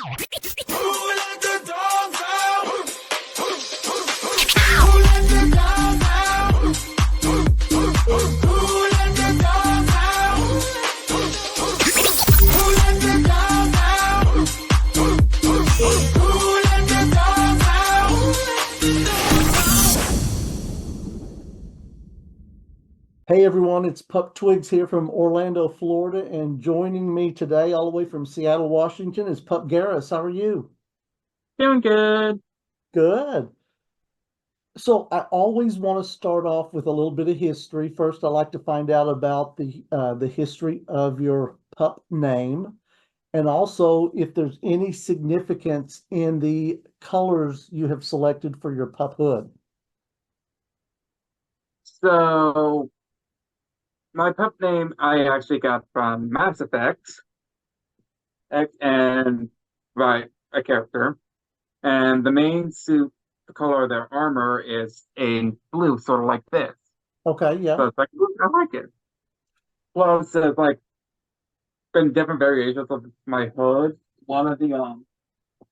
let the dogs out? Who let the dogs out? Who let the dogs out? Who let the dogs out? Who let the dogs out? Hey everyone, it's Pup Twigs here from Orlando, Florida, and joining me today, all the way from Seattle, Washington, is Pup Garrus. How are you? Doing good. Good. So I always want to start off with a little bit of history. First, I like to find out about the history of your pup name, and also if there's any significance in the colors you have selected for your pup hood. So my pup name I actually got from Mass Effect and by a character. And the main suit, the color of their armor is in blue, sort of like this. Okay, yeah. So it's like, ooh, I like it. Plus, there's like been different variations of my hood. One of the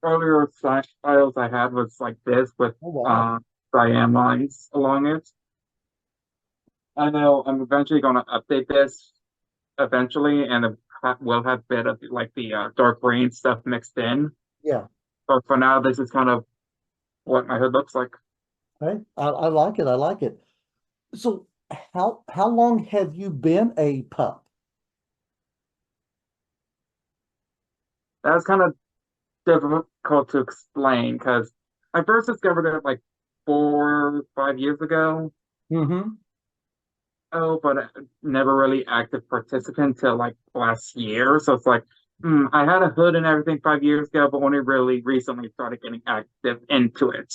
earlier styles I had was like this with Oh, wow. cyan lines along it. I know I'm eventually going to update this eventually, and we'll have a bit of like the dark green stuff mixed in. Yeah. But for now, this is kind of what my hood looks like. Okay. I like it. I like it. So how long have you been a pup? That's kind of difficult to explain because I first discovered it like 4 or 5 years ago. Mm-hmm. Oh, but never really active participant till like last year. So it's like, I had a hood and everything 5 years ago, but only really recently started getting active into it.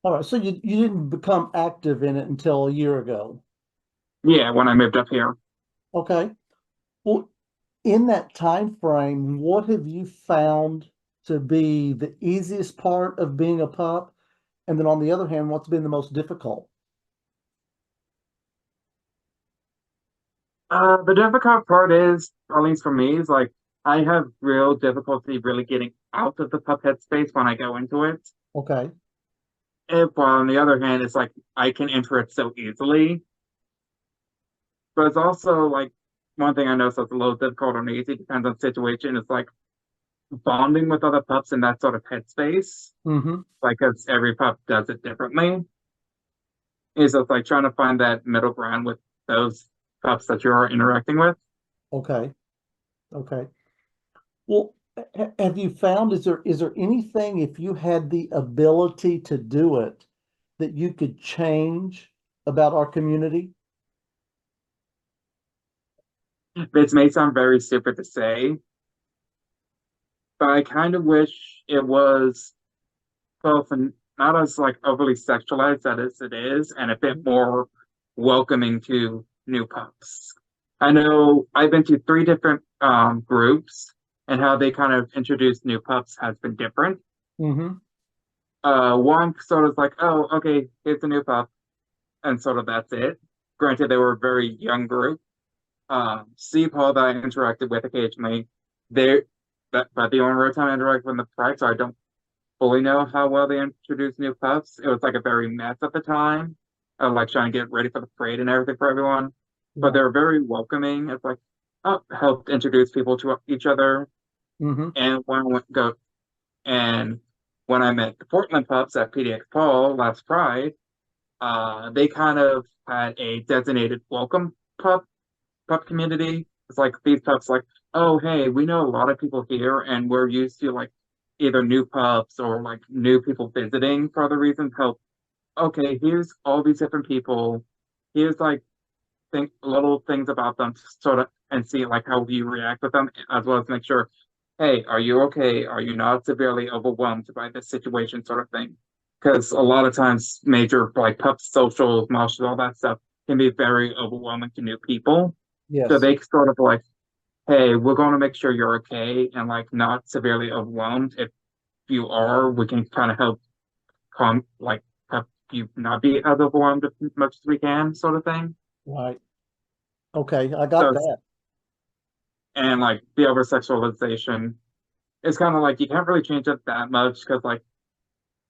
All right. So you didn't become active in it until a year ago. Yeah, when I moved up here. Okay. Well, in that time frame, what have you found to be the easiest part of being a pup? And then on the other hand, what's been the most difficult? The difficult part is, at least for me, is like I have real difficulty really getting out of the pup headspace when I go into it. Okay. While on the other hand, it's like I can enter it so easily. But it's also like one thing I know that's a little difficult or easy, depends on the situation. It's like bonding with other pups in that sort of headspace, Mm-hmm. like because every pup does it differently. Is it's like trying to find that middle ground with those pups that you're interacting with. Okay. Okay. Well, have you found, is there anything, if you had the ability to do it, that you could change about our community? This may sound very stupid to say, but I kind of wish it was both not as like overly sexualized as it is, and a bit more welcoming to new pups. I know I've been to three different groups, and how they kind of introduce new pups has been different. Mm-hmm. One sort of like, oh, okay, here's a new pup, and sort of that's it. Granted, they were a very young group. Steve Hall that I interacted with occasionally, they but the only real time I interacted with the price, so I don't fully know how well they introduced new pups. It was like a very mess at the time, of like trying to get ready for the parade and everything for everyone. But Yeah. they were very welcoming. It's like helped introduce people to each other. Mm-hmm. And and when I met the Portland pups at PDX Paul last Pride, they kind of had a designated welcome pup community. It's like these pups like, oh hey, we know a lot of people here and we're used to like either new pups or like new people visiting for other reasons. Help, okay, here's all these different people. Here's like think little things about them to sort of and see like how you react with them as well as make sure, hey, are you okay? Are you not severely overwhelmed by this situation sort of thing? Because a lot of times major like pup socials, marshals, all that stuff can be very overwhelming to new people. So Yes. they sort of like, hey, we're going to make sure you're okay and like not severely overwhelmed. If you are, we can kind of help like help you not be as overwhelmed as much as we can, sort of thing. Right. Okay. I got So that. and like the over sexualization it's kind of like you can't really change it that much because like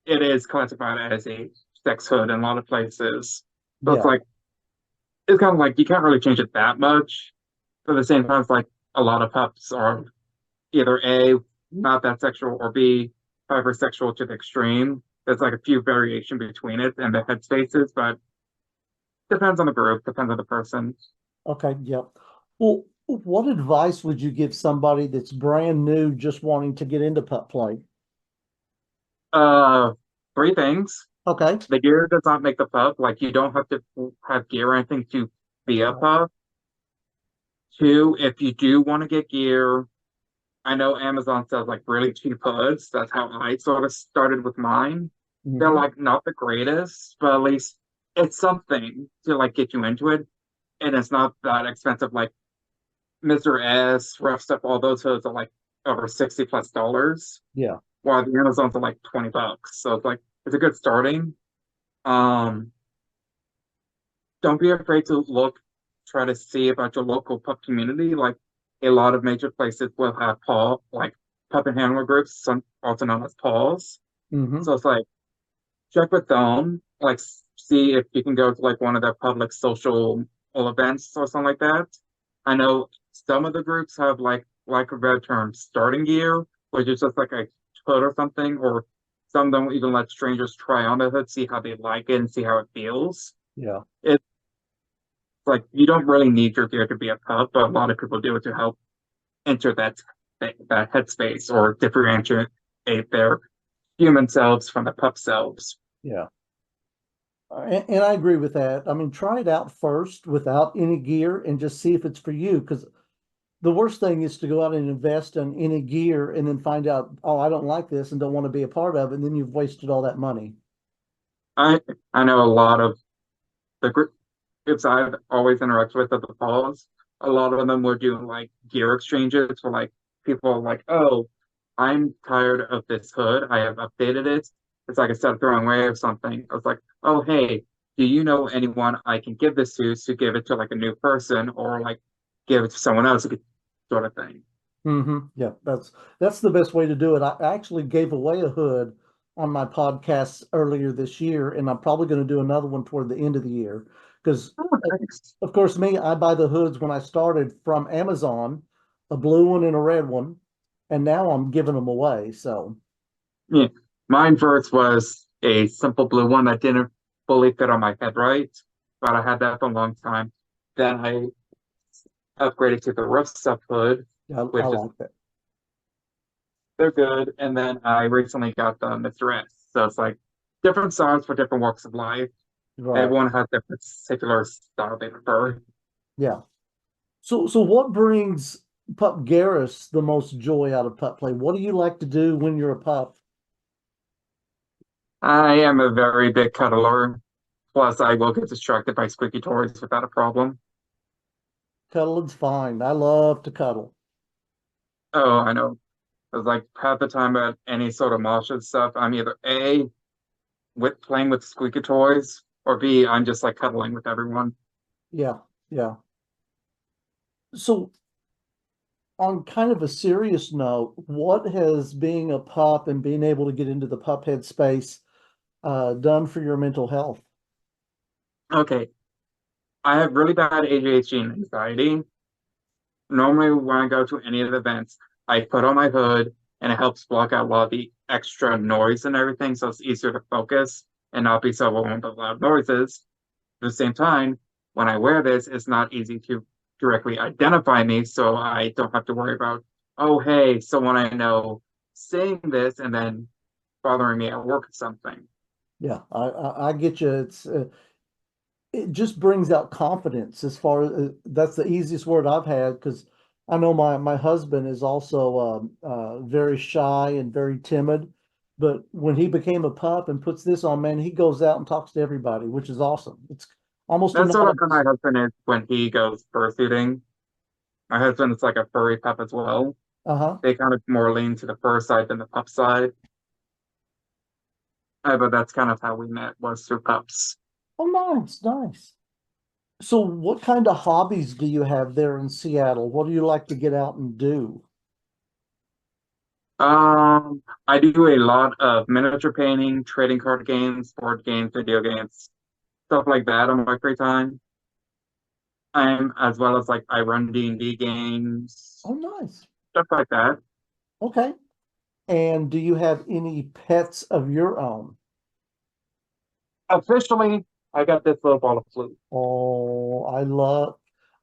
it is classified as a sex hood in a lot of places. So Yeah. it's kind of like you can't really change it that much. But at the same time, it's like a lot of pups are either A, not that sexual, or B, hypersexual to the extreme. There's like a few variation between it and the headspaces, but depends on the group, depends on the person. Okay. Yep. Well, what advice would you give somebody that's brand new, just wanting to get into pup play? Uh, Three things. Okay. The gear does not make the pup. Like you don't have to have gear or anything to be a Right. pup. Two, if you do want to get gear, I know Amazon sells like really cheap hoods. That's how I sort of started with mine. They're Hmm. like not the greatest, but at least it's something to like get you into it. And it's not that expensive. Like Mr. S, Rough Stuff, all those hoods are like over 60 plus dollars, Yeah. while the Amazons are like 20 bucks. So it's like it's a good starting. Um, don't be afraid to look, try to see about your local pup community. Like a lot of major places will have like pup and handler groups, some also known as paws. Hmm. So it's like check with them, like see if you can go to like one of their public social events or something like that. I know some of the groups have like a better term, starting gear, which is just like a hood or something, or some don't even let strangers try on the hood, see how they like it and see how it feels. Yeah. It's like you don't really need your gear to be a pup, but a lot of people do it to help enter that headspace or differentiate their human selves from the pup selves. Yeah. And I agree with that. I mean, try it out first without any gear and just see if it's for you. Because the worst thing is to go out and invest in any gear and then find out, oh, I don't like this and don't want to be a part of it. And then you've wasted all that money. I I know a lot of the groups I've always interacted with at the falls. A lot of them were doing like gear exchanges for like people like, oh, I'm tired of this hood. I have updated it. It's like instead of throwing away or something, I was like, oh hey, do you know anyone I can give this to give it to like a new person or like give it to someone else sort of thing. Yeah, that's the best way to do it. I actually gave away a hood on my podcast earlier this year, and I'm probably going to do another one toward the end of the year. Because, Oh, thanks. of course, me, I buy the hoods when I started from Amazon, a blue one and a red one, and now I'm giving them away. So, Yeah. Mine first was a simple blue one that didn't fully fit on my head right, but I had that for a long time. Then I upgraded to the rough stuff hood, yeah, I which is like that. they're good. And then I recently got the Mr. S. So it's like different styles for different walks of life. Right. Everyone has their particular style they prefer. Yeah. So what brings Pup Garrus the most joy out of pup play? What do you like to do when you're a pup? I am a very big cuddler. Plus, I will get distracted by squeaky toys without a problem. Cuddling's fine. I love to cuddle. Oh, I know. It's like half the time at any sort of mosh and stuff, I'm either A, with playing with squeaky toys, or B, I'm just like cuddling with everyone. Yeah, yeah. So on kind of a serious note, what has being a pup and being able to get into the pup head space done for your mental health? Okay, I have really bad ADHD and anxiety. Normally, when I go to any of the events, I put on my hood and it helps block out a lot of the extra noise and everything, so it's easier to focus and not be so overwhelmed by loud noises. At the same time, when I wear this, it's not easy to directly identify me, so I don't have to worry about, oh, hey, someone I know saying this and then bothering me at work or something. Yeah, I get you. It just brings out confidence as far as that's the easiest word I've had because I know my husband is also very shy and very timid, but when he became a pup and puts this on, man, he goes out and talks to everybody, which is awesome. It's almost That's sort of how my anonymous. husband is when he goes fursuiting. My husband is like a furry pup as well. Uh-huh. They kind of more lean to the fur side than the pup side. But that's kind of how we met was through pups. Oh, nice, nice. So what kind of hobbies do you have there in Seattle? What do you like to get out and do? I do a lot of miniature painting, trading card games, board games, video games, stuff like that on my free time. I'm as well as like I run D&D games, Oh, nice. stuff like that. Okay. And do you have any pets of your own? Officially, I got this little ball of flute. Oh,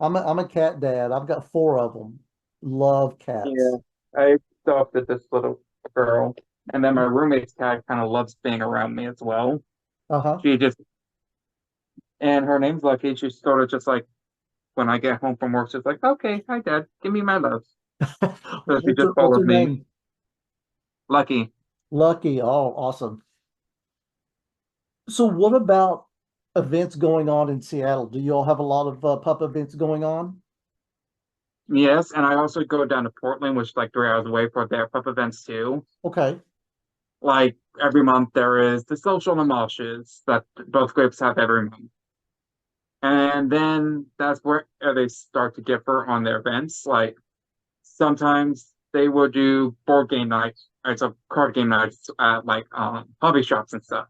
I'm a cat dad. I've got four of them. Love cats. Yeah, I adopted this little girl, and then my roommate's cat kind of loves being around me as well. Uh-huh. She just and her name's Lucky. She's sort of just like when I get home from work, she's like, "Okay, hi, Dad, give me my love." So she just What's follows her me. name? Lucky. Lucky. Oh, awesome. So what about events going on in Seattle? Do you all have a lot of pup events going on? Yes, and I also go down to Portland, which is like 3 hours away for their pup events too. Okay. Like every month, there is the social emoshes that both groups have every month. And then that's where they start to differ on their events. Like sometimes they will do board game nights, so card game nights at like hobby shops and stuff.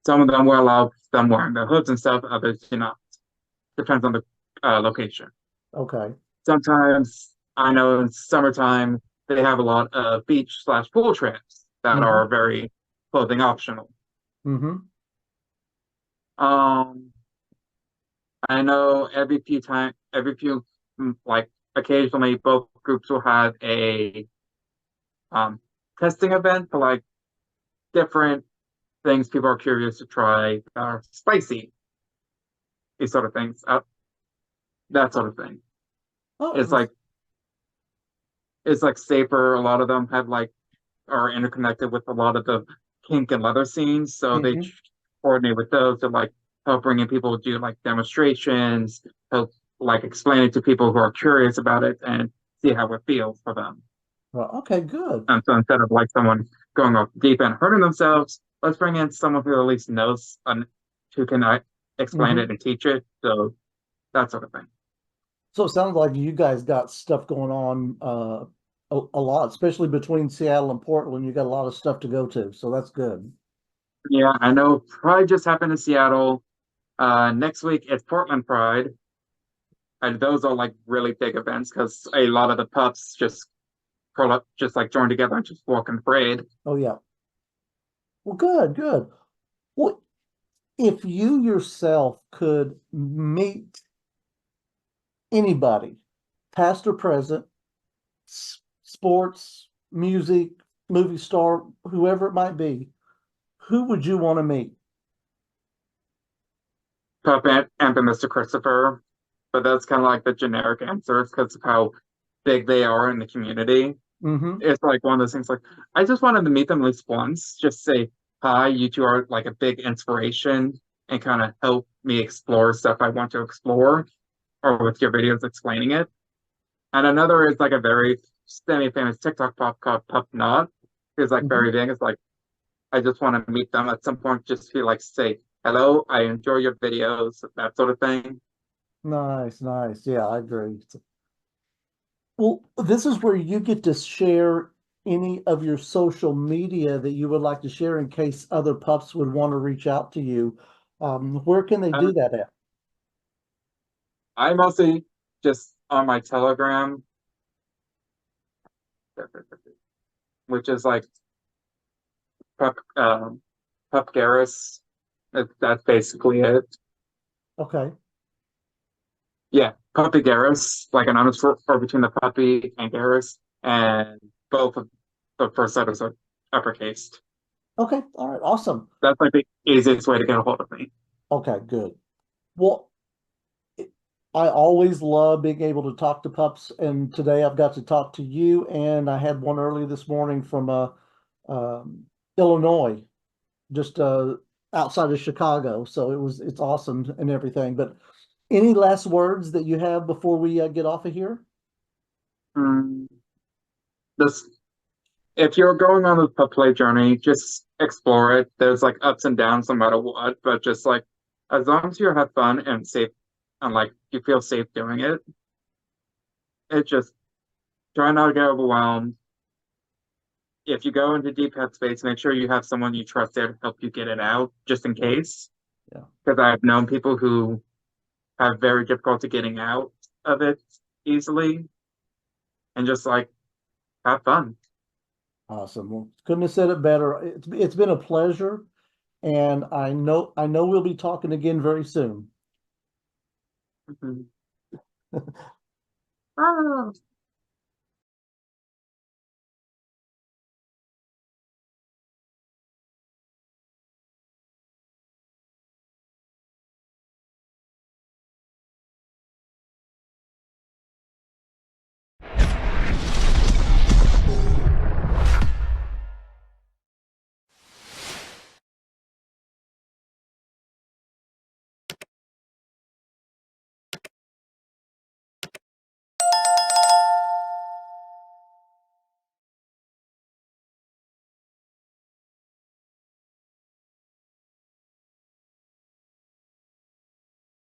Some of them will allow them wearing the hoods and stuff, others do not. Depends on the location. Okay. Sometimes I know in summertime they have a lot of beach slash pool trips that Mm-hmm. are very clothing optional. Mm-hmm. Um, I know every few like occasionally both groups will have a um testing event for like different things people are curious to try that are spicy, these sort of things, that sort of thing. It's Oh, like it's like safer. A lot of them have like are interconnected with a lot of the kink and leather scenes, so they mhm. coordinate with those to like help bring in people to do like demonstrations, help like explain it to people who are curious about it and see how it feels for them. Well, okay, good. And so instead of like someone going off deep and hurting themselves, let's bring in someone who at least knows and who can explain Hmm. it and teach it. So that sort of thing. So it sounds like you guys got stuff going on a lot, especially between Seattle and Portland. You got a lot of stuff to go to, so that's good. Yeah, I know Pride just happened in Seattle. Next week it's Portland Pride. And those are like really big events because a lot of the pups just curl up, just like join together and just walk in parade. Oh yeah. Well, good, good. Well, if you yourself could meet anybody, past or present, sports, music, movie star, whoever it might be, who would you want to meet? Pup and Mr. Christopher, but that's kind of like the generic answers because of how big they are in the community. Mm-hmm. It's like one of those things like I just wanted to meet them at least once, just say hi, you two are like a big inspiration and kind of help me explore stuff I want to explore or with your videos explaining it. And another is like a very semi-famous TikTok pop called Pup Not, who's like Mm-hmm. very big. It's like I just want to meet them at some point, just feel like say hello, I enjoy your videos, that sort of thing. Nice, nice. Yeah, I agree. Well, this is where you get to share any of your social media that you would like to share in case other pups would want to reach out to you. Where can they Uh, do that at? I mostly just on my Telegram, which is like Pup Pup Garrus. That's basically it. Okay. Yeah, Puppy Garrus, like an underscore between the puppy and Garrus, and both of the first letters are uppercased. Okay. All right. Awesome. That's like the easiest way to get a hold of me. Okay, good. Well, I always love being able to talk to pups, and today I've got to talk to you, and I had one early this morning from um, Illinois, just outside of Chicago. So it's awesome and everything. But any last words that you have before we get off of here? Mm, this, if you're going on a play journey, just explore it. There's like ups and downs no matter what, but just like as long as you have fun and safe and like you feel safe doing it just try not to get overwhelmed. if you go into deep headspace, make sure you have someone you trust there to help you get it out, just in case. Yeah. Because I've known people who have very difficulty getting out of it easily, and just like have fun. Awesome. Well, couldn't have said it better. It's been a pleasure, and I know we'll be talking again very soon. Mhm. Ah.